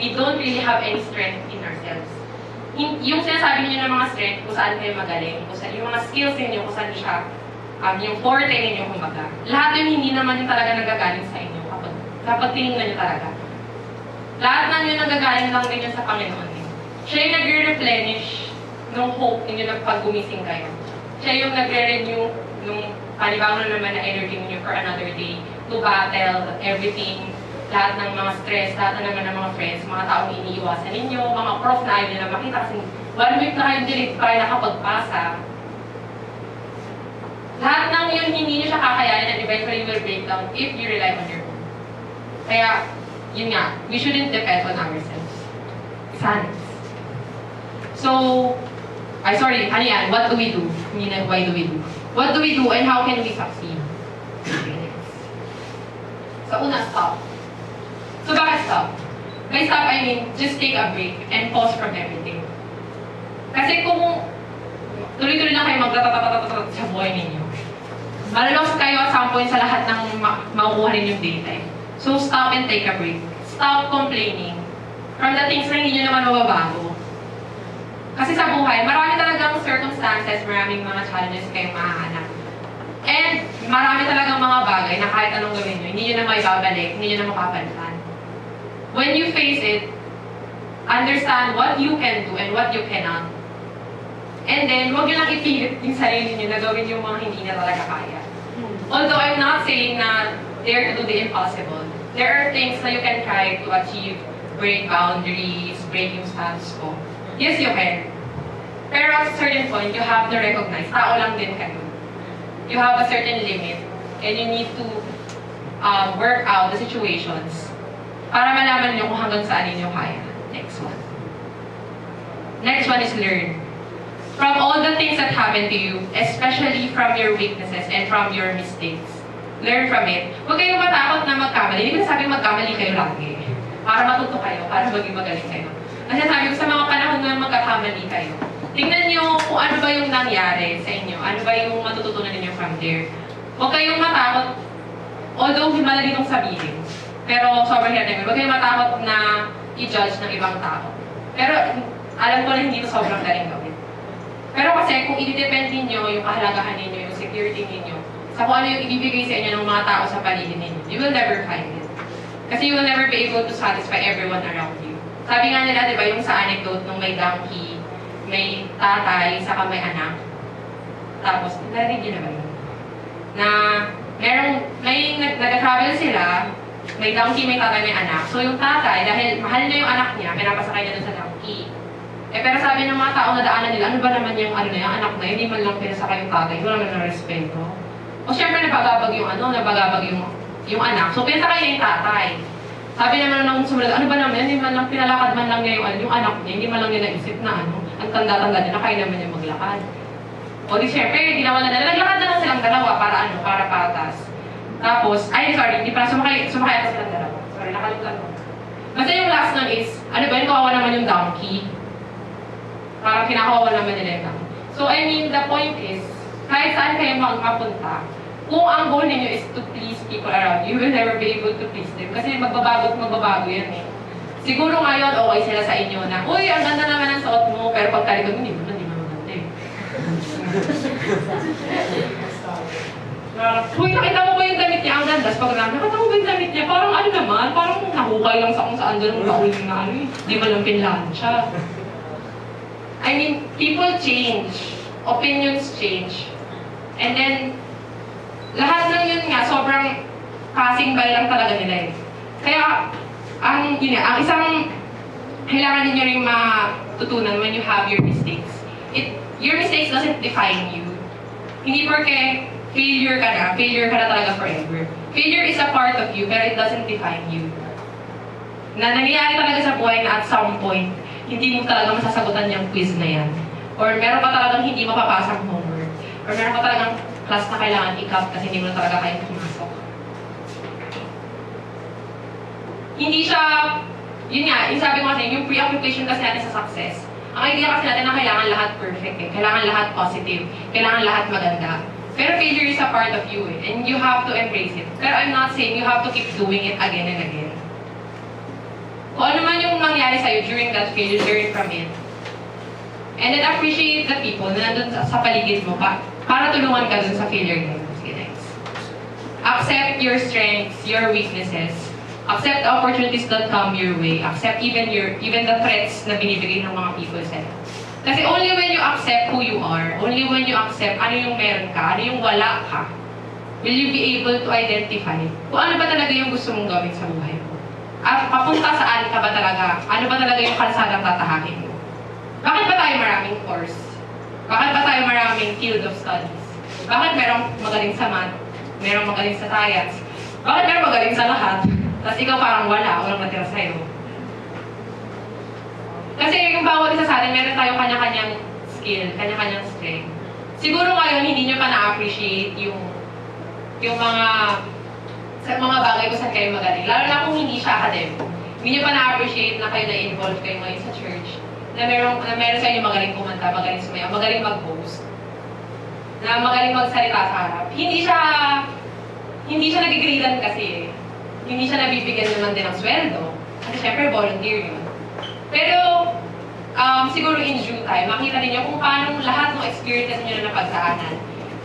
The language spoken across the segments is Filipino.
we don't really have any strength in ourselves. Yung sinasabi niyo ng mga strength, kung saan kayo magaling, kung saan yung mga skills niyo, kung saan siya, yung forte ninyo, kumbaga. Lahat yun hindi naman yung talaga nagagaling sa inyo kapag tinignan niyo talaga. Lahat ng yun nagagaling lang din yun sa Panginoon. Siya yung nagre-replenish ng hope ninyo na pag gumising kayo. Siya yung nagre-renew nung panibawang naman na energy ninyo for another day to battle everything, lahat ng mga stress, lahat na naman ng mga friends, mga taong iniiwasan ninyo, mga prof na ayaw nila makita kasi 1 week na kayong delete para nakapagpasa. Lahat ng yun hindi nyo siya kakayanin and eventually will break down if you rely on your own. Kaya, yun nga, we shouldn't depend on ourselves. Sana. So, ano yan? What do we do? Why do we do? What do we do and how can we succeed? Okay, next. So, una, stop. So, bakit stop? By stop, I mean, just take a break and pause from everything. Kasi kung tuloy-tuloy lang kayo magtatatatatatatat sa buhay ninyo, malalos kayo at some point sa lahat ng makukuha ninyong data. So, stop and take a break. Stop complaining from the things na hindi nyo naman mababago. Kasi sa buhay, marami talagang circumstances, maraming mga challenges kayong mahahanap. And marami talagang mga bagay na kahit anong gawin nyo, hindi nyo na maibabalik, hindi nyo na mapapalitan. When you face it, understand what you can do and what you cannot. And then, huwag nyo lang ipilit yung sarili nyo na gawin yung mga hindi na talaga kaya. Although I'm not saying na dare to do the impossible. There are things that you can try to achieve, break boundaries, break yung status quo. Yes, you can. Pero at a certain point, you have to recognize, tao lang din kayo. You have a certain limit, and you need to work out the situations para malaman niyo kung hanggang saan ninyo kaya. Next one. Next one is learn. From all the things that happen to you, especially from your weaknesses and from your mistakes, learn from it. Huwag kayong matakot na magkamali. Hindi ko sabi magkamali kayo lagi. Para matuto kayo, para maging magaling kayo. Kasi sabi ko sa mga panahon na magkakamali kayo, tingnan nyo kung ano ba yung nangyari sa inyo, ano ba yung matututunan ninyo from there. Huwag kayong matakot, although madali itong sabihin, pero sobrang hirap naman. Huwag kayong matakot na i-judge ng ibang tao. Pero alam ko na hindi ito sobrang daling gawin. Pero kasi kung i-depend ninyo yung kahalagahan ninyo, yung security ninyo, sa kung ano yung ibibigay sa inyo ng mga tao sa paligid ninyo, you will never find it. Kasi you will never be able to satisfy everyone around you. Sabi nga nila, di ba, yung sa anecdote nung may donkey, may tatay, saka may anak. Tapos, narinig yun na ba yun? Na, may nag-travel sila, may donkey, may tatay, may anak. So yung tatay, dahil mahal niya yung anak niya, pinapasakay niya dun sa donkey. Pero sabi ng mga tao na daanan nila, ano ba naman yung anak na yun, hindi man lang pinasakay yung tatay, wala man ng respeto. O syempre, nabagabag yung anak. So pinasakay niya yung tatay. Sabi naman nung sumunod, ano ba naman, hindi man lang, pinalakad man lang niya yung anak niya, hindi man lang niya naisip na ang tanda-tanda niya, na kaya naman niya maglakad. O di syempre, ginawa na nila, naglakad na lang silang dalawa para patas. Tapos, hindi pala, sumakay ata silang dalawa. Sorry, nakalimutan ko. Basta yung last nun is, ano ba yun, kawawa naman yung donkey. Parang kinakawawa naman nila yung donkey. So, I mean, the point is, kahit saan kayo mapunta, kung ang goal ninyo is to please people around you, will never be able to please them. Kasi magbabago yan eh. Siguro ngayon, okay sila sa inyo na, uy, ang ganda naman ang suot mo, pero pag talikod mo, hindi mo maganda eh. Uy, nakita mo ba yung damit niya? Ang ganda. Pag nakita mo ba yung damit niya? Parang ano naman, parang nahukay lang sa kung saan doon kauling na di mo lang pinlansya. I mean, people change. Opinions change. And then, lahat ng yun nga, sobrang passing by lang talaga nila eh. Kaya, ang isang kailangan ninyo rin matutunan when you have your mistakes. Your mistakes doesn't define you. Hindi porque failure ka na talaga forever. Failure is a part of you, pero it doesn't define you. Na nangyayari talaga sa buhay na at some point, hindi mo talaga masasagutan yung quiz na yan. Or meron ka talagang hindi mapapasang homework. Or meron ka talagang class na kailangan i-cut kasi hindi mo na talaga kayang pumasok. Hindi siya, yun nga, yung sabi ko kasi, yung preoccupation kasi natin sa success, ang idea kasi natin na kailangan lahat perfect eh. Kailangan lahat positive. Kailangan lahat maganda. Pero failure is a part of you eh. And you have to embrace it. Pero I'm not saying you have to keep doing it again and again. Kung ano man yung mangyari nangyari sa'yo during that failure, learn from it. And then appreciate the people na nandun sa paligid mo para tulungan ka dun sa failure mo. Sige, next. Accept your strengths, your weaknesses. Accept the opportunities that come your way. Accept even the threats na binibigay ng mga people sa'yo. Kasi only when you accept who you are, only when you accept ano yung meron ka, ano yung wala ka, will you be able to identify kung ano ba talaga yung gusto mong gawin sa buhay mo. At papunta saan ka ba talaga, ano ba talaga yung kalsadang tatahakin mo. Bakit ba tayo maraming course? Bakit ba tayo maraming field of studies? Bakit merong magaling sa math? Merong magaling sa science? Bakit merong magaling sa lahat? Tapos ikaw parang walang matira sa'yo. Kasi yung bawat isa sa atin, meron tayo kanya-kanyang skill, kanya-kanyang strength. Siguro ngayon, hindi nyo pa na-appreciate yung mga bagay kung saan kayo magaling. Lalo na kung hindi siya academic. Hindi nyo pa na-appreciate na kayo na-involve kayo ngayon sa church. Na meron sa inyo magaling kumanta, magaling sumayaw, magaling mag-host. Na magaling magsalita sa harap. Hindi siya nag-gradean kasi eh. Hindi siya nabibigyan naman din ng sweldo. Kasi syempre volunteer yun. Pero siguro in due time, makita ninyo kung paano lahat ng experiences nyo na napagdaanan.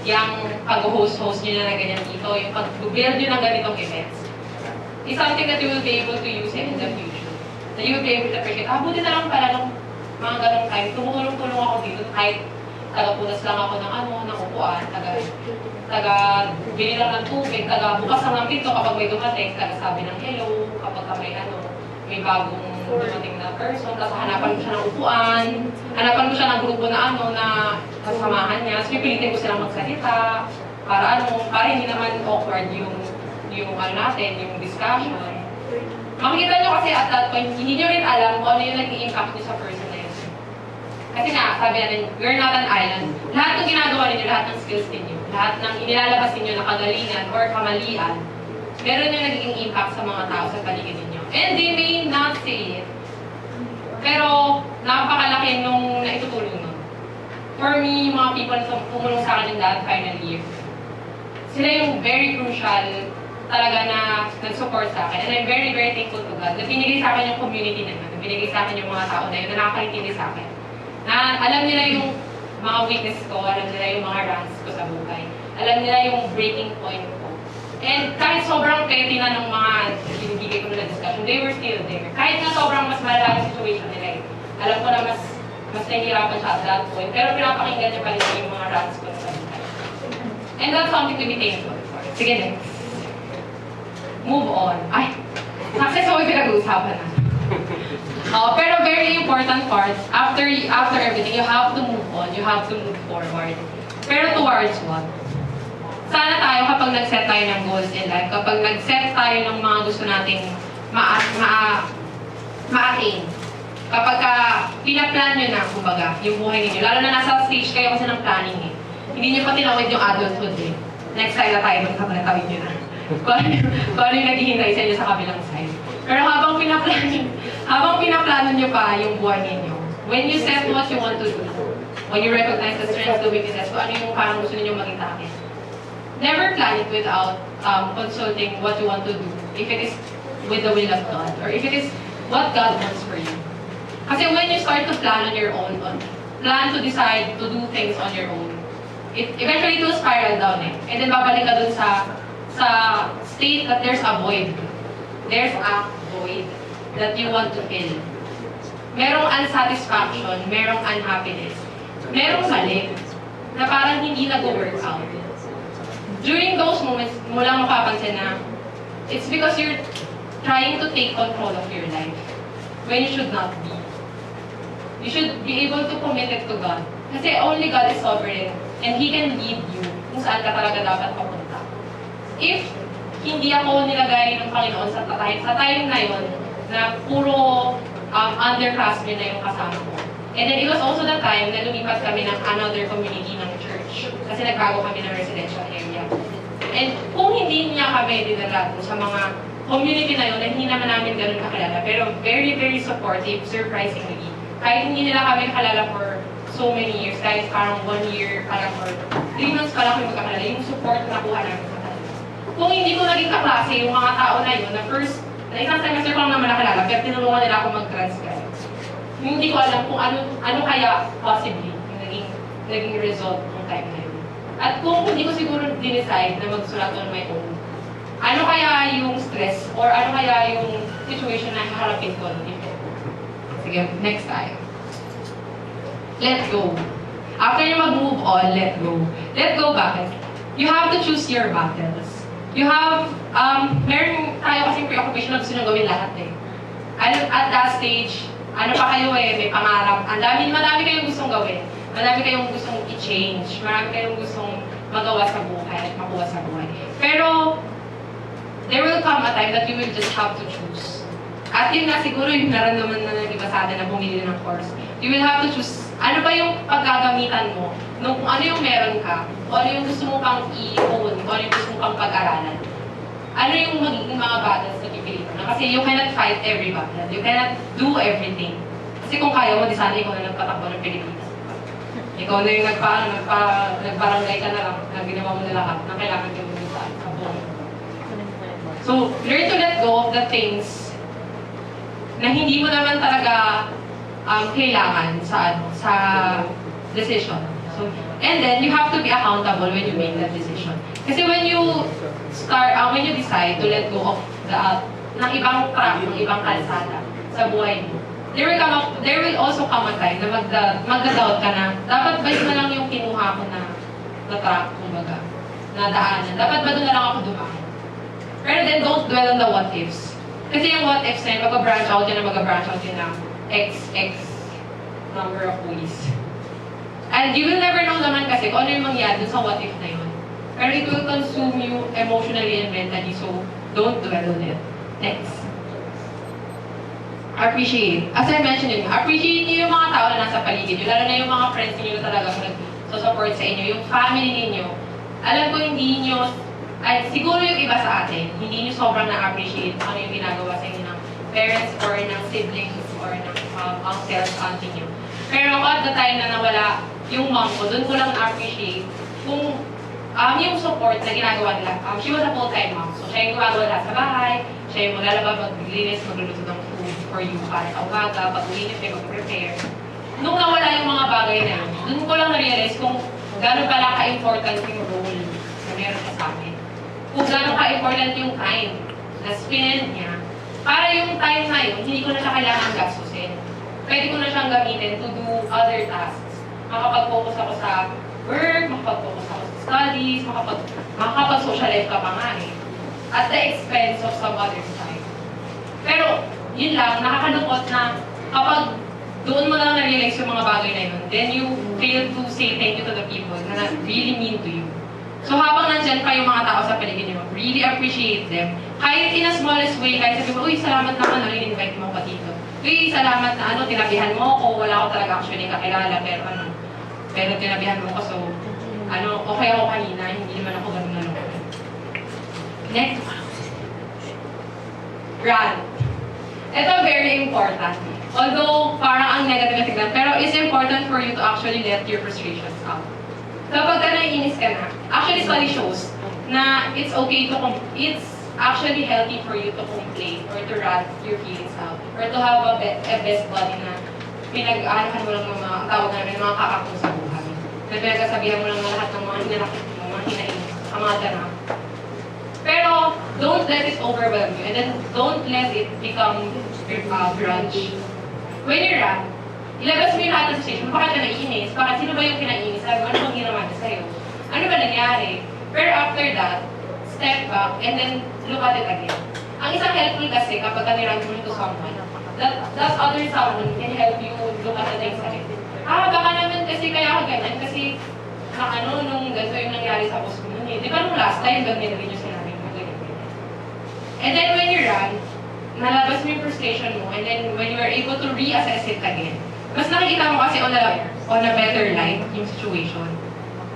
Yung pag-host nyo na ganyan dito, yung pag-build nyo ng ganitong events, is something that you will be able to use in the future. Na you will be able to appreciate, buti na lang pala nung mga ganong time, tumulong-tulong ako dito kahit taga-punas lang ako ng upuan, taga-bili lang ng tubig, taga-bukas lang ng pinto kapag may dumating, taga-sabi ng hello, kapag may bagong dumating na person, tapos hanapan ko siya ng upuan, hanapan ko siya ng grupo na kasamahan niya, so pipilitin ko silang magsalita, para hindi naman awkward yung discussion. Makikita nyo kasi at that point, hindi nyo rin alam kung ano yung nag-i-impact nyo sa person na yun. Kasi nga, sabi natin, we're not an island. Lahat ng ginagawa ninyo, lahat ng skills ninyo, lahat ng inilalabas ninyo na kagalingan or kamalian, meron yung nagiging impact sa mga tao sa paligid ninyo. And they may not say it, pero napakalaki nung naitutulong nun. For me, mga people na tumulong sa akin in that final year, sila yung very crucial talaga na nag-support sa akin. And I'm very, very thankful to God na binigay sa akin yung community na yun, na binigay sa akin yung mga tao na yun, na nakakaintindi sa akin. Na alam nila yung mga weakness ko, alam nila yung mga rants ko sa buhay, alam nila yung breaking point ko. And kahit sobrang petty na ng mga binibigay ko na discussion, they were still there. Kahit na sobrang mas malala yung situation nila alam ko na mas nahihirapan siya at that point, pero pinapakinggan niya pa rin yung mga rants ko sa buhay. And that's something to be thankful for. Sige, next. Move on. Ay, success ako yung pinag-uusapan na. Pero very important part, after everything, you have to move on, you have to move forward. Pero towards what? Sana tayo kapag nag-set tayo ng goals in life, kapag nag-set tayo ng mga gusto nating ma-attain, kapag pinaplan nyo na, kumbaga, yung buhay ninyo, lalo na nasa stage kayo kasi ng planning eh. Hindi nyo pa tinawid yung adulthood eh. Next time na tayo, magkakatawid nyo na. Kung ano yung naghihintay sa inyo sa kabilang side. Pero habang pinaplano nyo pa yung buhay ninyo, when you set what you want to do, when you recognize the strengths, the weaknesses, kung ano yung parang gusto ninyo maging takit, never plan it without consulting what you want to do, if it is with the will of God, or if it is what God wants for you. Kasi when you start to plan on your own, plan to decide to do things on your own, eventually it will spiral down eh. And then babalik ka dun sa state that there's a void. There's a void that you want to fill. Merong unsatisfaction, merong unhappiness, merong mali na parang hindi nag-work out. During those moments, mo lang mapapansin na it's because you're trying to take control of your life when you should not be. You should be able to commit it to God. Kasi only God is sovereign and He can lead you kung saan ka talaga dapat papunta. If hindi ako nilagay ng Panginoon sa time na yun, na puro underclassmen na yung kasama ko. And then it was also the time na lumipat kami ng another community ng church. Kasi nagbago kami ng residential area. And kung hindi niya kami dinala sa mga community na yun, na hindi naman namin ganun kakilala, pero very, very supportive, surprisingly. Kahit hindi nila kami kalala for so many years, kahit parang 1 year pa lang or 3 months pa lang kami magkakalala, yung support na nakuha namin sa kanila. Kung hindi ko naging kaklase yung mga tao na yun, na isang semester ko lang naman nakilala, pero tinulungan nila ako mag-transcribe. Hindi ko alam kung ano kaya possibly yung naging result ng time na yun. At kung hindi ko siguro dinecide na magsulat on my own, ano kaya yung stress or ano kaya yung situation na haharapin ko nun? Sige, next tayo. Let go. After you mag-move on, let go. Let go bakit? You have to choose your battles. You have, meron tayo kasing preoccupation na gusto nyo gawin lahat eh. At that stage, ano pa kayo eh, may pangarap. Madami kayong gustong gawin. Madami kayong gustong i-change. Marami kayong gustong magawa sa buhay at makuha sa buhay. Pero, there will come a time that you will just have to choose. At yun nga siguro yung naramdaman na ng iba sa atin na bumili ng course. You will have to choose ano ba yung paggagamitan mo nung kung ano yung meron ka, o ano yung gusto mo pang i-own, o ano yung gusto mo pang pag-aralan. Ano yung magiging mga battles na pipili mo na? Kasi you cannot fight every battle. You cannot do everything. Kasi kung kaya mo, di sana ikaw na nagpatakbo ng Pilipinas. Ikaw na yung nagbarangay ka na lang, na ginawa mo na lahat, na kailangan yung sa buong. So, learn to let go of the things na hindi mo naman talaga kailangan sa decision. So, and then, you have to be accountable when you make that decision. Kasi when you decide to let go of ng ibang track, ng ibang kalsada sa buhay mo, there will also come a time na magda-doubt ka na, dapat ba yun na lang yung kinuha ko na track, kumbaga, na daanan? Dapat ba doon na lang ako dumaan? Pero then, don't dwell on the what ifs. Kasi yung what ifs na yun, mag-branch out yun na XX number of ways. And you will never know naman kasi kung ano yung mangyari dun sa what if na yun. Pero it will consume you emotionally and mentally, so don't dwell on it. Next. Appreciate. As I mentioned yun, appreciate niyo yung mga tao na nasa paligid nyo, lalo na yung mga friends niyo na talaga nag-support sa inyo, yung family ninyo. Alam ko hindi niyo, siguro yung iba sa atin, hindi niyo sobrang na-appreciate ano yung ginagawa sa inyo ng parents or ng siblings or ng uncles, auntie niyo. Pero ako at the time na nawala yung mom ko, doon ko lang na-appreciate kung yung support na ginagawa nila. She was a full-time mom. So, siya yung gumagawa lahat sa bahay. Siya yung maglalaba, maglinis, magluluto ng food for you para sa umaga, pag-uwi niyo siya, mag-prepare. Nung nawala yung mga bagay na yun, doon ko lang na-realize kung gano'n pala ka-important yung role na meron ka sa akin. Kung gano'n ka-important yung time na spinend niya. Para yung time na yun, hindi ko na siya kailangan gastusin. Pwede ko na siyang gamitin to do other tasks. Makapag-focus ako sa work, makapag-focus ako sa studies, makapag-socialize ka pa nga eh. At the expense of some other side. Pero, yun lang, nakakalungkot na kapag doon mo lang na-realize yung mga bagay na yun, then you fail to say thank you to the people na really mean to you. So habang nandyan pa yung mga tao sa paligid nyo, really appreciate them. Kahit in a smallest way, kahit sabi mo, uy, salamat naman, invite mo pa dito. Uy, salamat na tinabihan mo ako, wala ko talaga actually kakilala, pero tinabihan mo ko, so, okay ako kanina, hindi naman ako ganun na loko. Next. Run. Ito very important. Although, parang ang negative na tignan, pero it's important for you to actually let your frustrations out. Kapag ka naiinis ka na, actually study shows na it's okay to, it's actually healthy for you to complain or to rant your feelings out or to have a best body na pinag-aanahan mo lang ng mga tawag namin, mga kakakong sa buhay. Na pinagkasabihan mo lang ng lahat ng mga hinanakit mo, mga hinainis, ang mga ganap. Pero, don't let it overwhelm you and then don't let it become grudge. When you're rant, ilabas mo yung lahat ng situation. Bakit ka naiinis? Bakit sino ba yung kinainis? Sabi mo, ano bang ginawa niya sa'yo? Ano ba nangyari? Pero after that, step back and then look at it again. Ang isang helpful kasi kapag ka-rant mo to someone, that other someone can help you look at the next time. Baka naman kasi kaya ako ganyan kasi nung ganito yung nangyari sa boss ko nun eh. Di ba nung last time, ganyan rin yung sinabi mo, ganyan. And then when you run, nalabas mo yung frustration mo and then when you are able to reassess it again, mas nakikita mo kasi on a better light yung situation.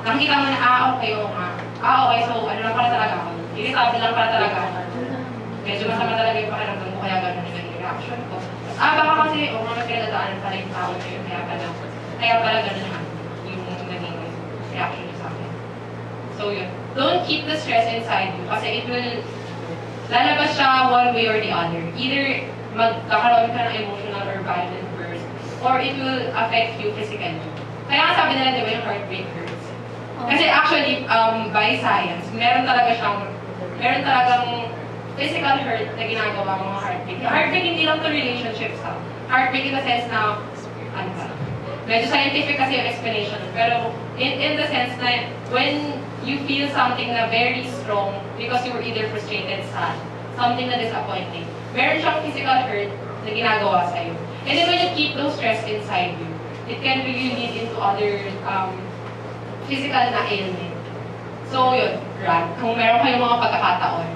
Nakikita mo na, okay, oo nga. Okay, so ano lang pala talaga ako. Irritable lang pala talaga ako. Medyo masama talaga yung pakiramdam ko, kaya gano'n yung reaction ko. Baka kasi, may pinagdadaanan pala yung tao na yun, kaya pala gano'n yung naging reaction niya sa akin. So yun, don't keep the stress inside you kasi it will lalabas siya one way or the other. Either magkakaroon ka ng emotional or violent burst or it will affect you physically. Kaya nga sabi nila, di ba, yung heartbreak hurts. Kasi actually, by science, meron talagang physical hurt na ginagawa mga heartbreak. Yung heartbreak hindi lang to relationships ha. Heartbreak in the sense na, ano ba? Medyo scientific kasi yung explanation. Pero in the sense na when you feel something na very strong because you were either frustrated, sad, something na disappointing, meron siyang physical hurt na ginagawa sa'yo. And then when you keep those stress inside you, it can really lead into other physical na ailment. So yun, run. Kung meron kayong mga pagkakataon,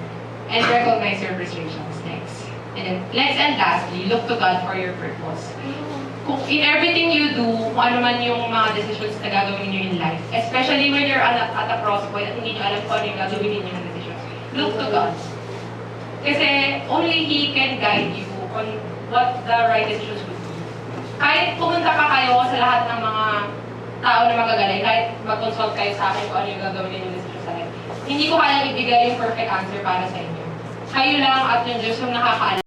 and recognize your frustrations next. And then, next and lastly, look to God for your purpose. Kung in everything you do, kung ano man yung mga decisions na gagawin niyo in life, especially when you're at a crosspoint at hindi niyo alam kung ano yung gagawin niyo ng decisions, look to God. Kasi only He can guide you on what the right decisions would be. Kahit pumunta pa kayo sa lahat ng mga tao na magagaling, kahit mag-consult kayo sa akin kung ano yung gagawin niyo ng decisions sa life, hindi ko kayang ibigay yung perfect answer para sa inyo. Kayo lang at yung Diyos yung nakakaalam.